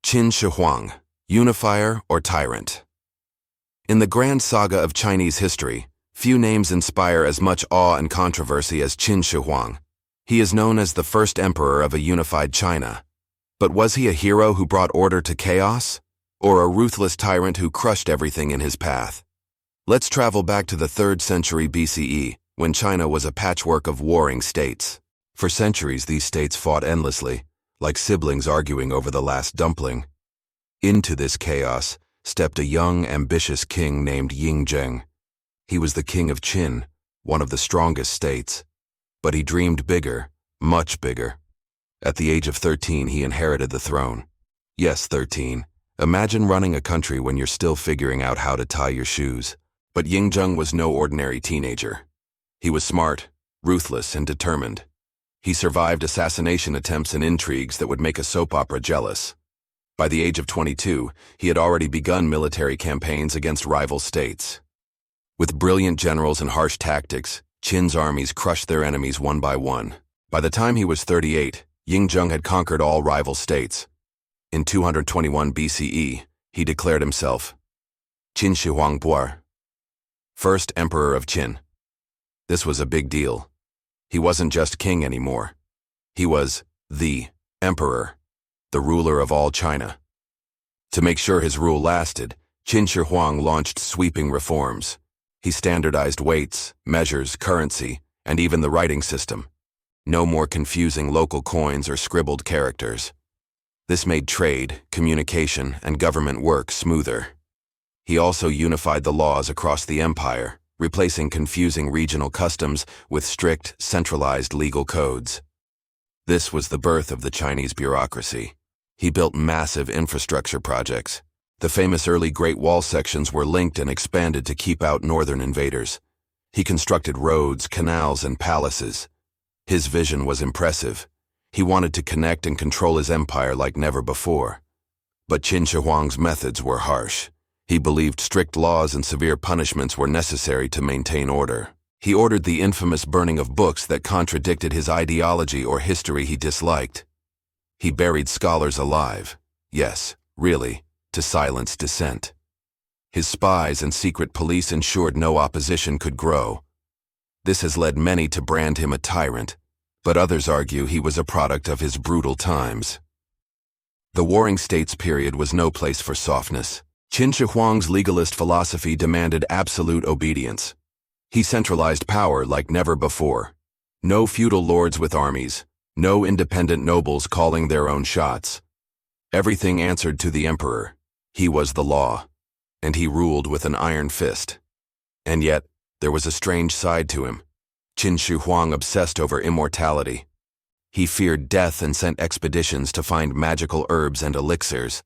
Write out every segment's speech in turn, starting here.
Qin Shi Huang, unifier or tyrant. In the grand saga of Chinese history, few names inspire as much awe and controversy as Qin Shi Huang. He is known as the first emperor of a unified China. But was he a hero who brought order to chaos? Or a ruthless tyrant who crushed everything in his path? Let's travel back to the 3rd century BCE, when China was a patchwork of warring states. For centuries, these states fought endlessly, like siblings arguing over the last dumpling. Into this chaos stepped a young, ambitious king named Yingzheng. He was the king of Qin, one of the strongest states. But he dreamed bigger, much bigger. At the age of 13, he inherited the throne. Yes, 13. Imagine running a country when you're still figuring out how to tie your shoes. But Yingzheng was no ordinary teenager. He was smart, ruthless, and determined. He survived assassination attempts and intrigues that would make a soap opera jealous. By the age of 22, he had already begun military campaigns against rival states. With brilliant generals and harsh tactics, Qin's armies crushed their enemies one by one. By the time he was 38, Yingzheng had conquered all rival states. In 221 BCE, he declared himself Qin Shi Huang, first emperor of Qin. This was a big deal. He wasn't just king anymore. He was the emperor, the ruler of all China. To make sure his rule lasted, Qin Shi Huang launched sweeping reforms. He standardized weights, measures, currency, and even the writing system. No more confusing local coins or scribbled characters. This made trade, communication, and government work smoother. He also unified the laws across the empire, replacing confusing regional customs with strict, centralized legal codes. This was the birth of the Chinese bureaucracy. He built massive infrastructure projects. The famous early Great Wall sections were linked and expanded to keep out northern invaders. He constructed roads, canals, and palaces. His vision was impressive. He wanted to connect and control his empire like never before. But Qin Shi Huang's methods were harsh. He believed strict laws and severe punishments were necessary to maintain order. He ordered the infamous burning of books that contradicted his ideology or history he disliked. He buried scholars alive. Yes, really, to silence dissent. His spies and secret police ensured no opposition could grow. This has led many to brand him a tyrant, but others argue he was a product of his brutal times. The Warring States period was no place for softness. Qin Shi Huang's legalist philosophy demanded absolute obedience. He centralized power like never before. No feudal lords with armies, no independent nobles calling their own shots. Everything answered to the emperor. He was the law, and he ruled with an iron fist. And yet, there was a strange side to him. Qin Shi Huang obsessed over immortality. He feared death and sent expeditions to find magical herbs and elixirs.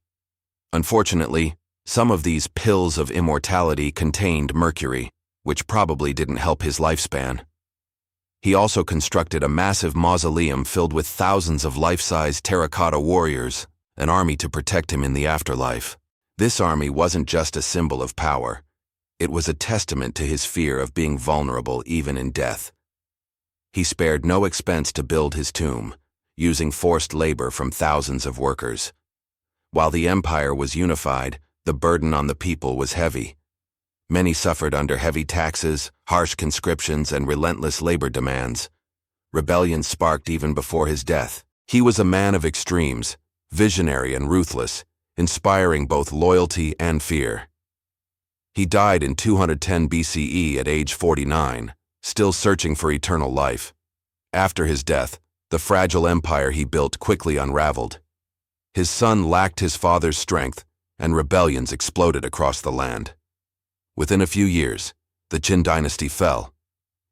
Unfortunately, some of these pills of immortality contained mercury, which probably didn't help his lifespan. He also constructed a massive mausoleum filled with thousands of life-size terracotta warriors, an army to protect him in the afterlife. This army wasn't just a symbol of power. It was a testament to his fear of being vulnerable even in death. He spared no expense to build his tomb, using forced labor from thousands of workers. While the empire was unified, the burden on the people was heavy. Many suffered under heavy taxes, harsh conscriptions, and relentless labor demands. Rebellion sparked even before his death. He was a man of extremes, visionary and ruthless, inspiring both loyalty and fear. He died in 210 BCE at age 49, still searching for eternal life. After his death, the fragile empire he built quickly unraveled. His son lacked his father's strength, and rebellions exploded across the land. Within a few years, the Qin dynasty fell.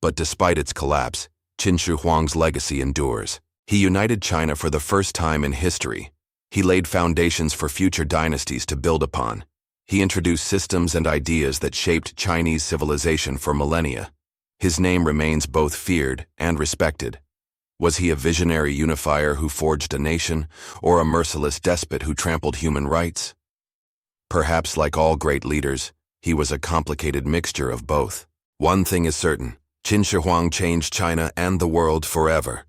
But despite its collapse, Qin Shi Huang's legacy endures. He united China for the first time in history. He laid foundations for future dynasties to build upon. He introduced systems and ideas that shaped Chinese civilization for millennia. His name remains both feared and respected. Was he a visionary unifier who forged a nation, or a merciless despot who trampled human rights? Perhaps like all great leaders, he was a complicated mixture of both. One thing is certain, Qin Shi Huang changed China and the world forever.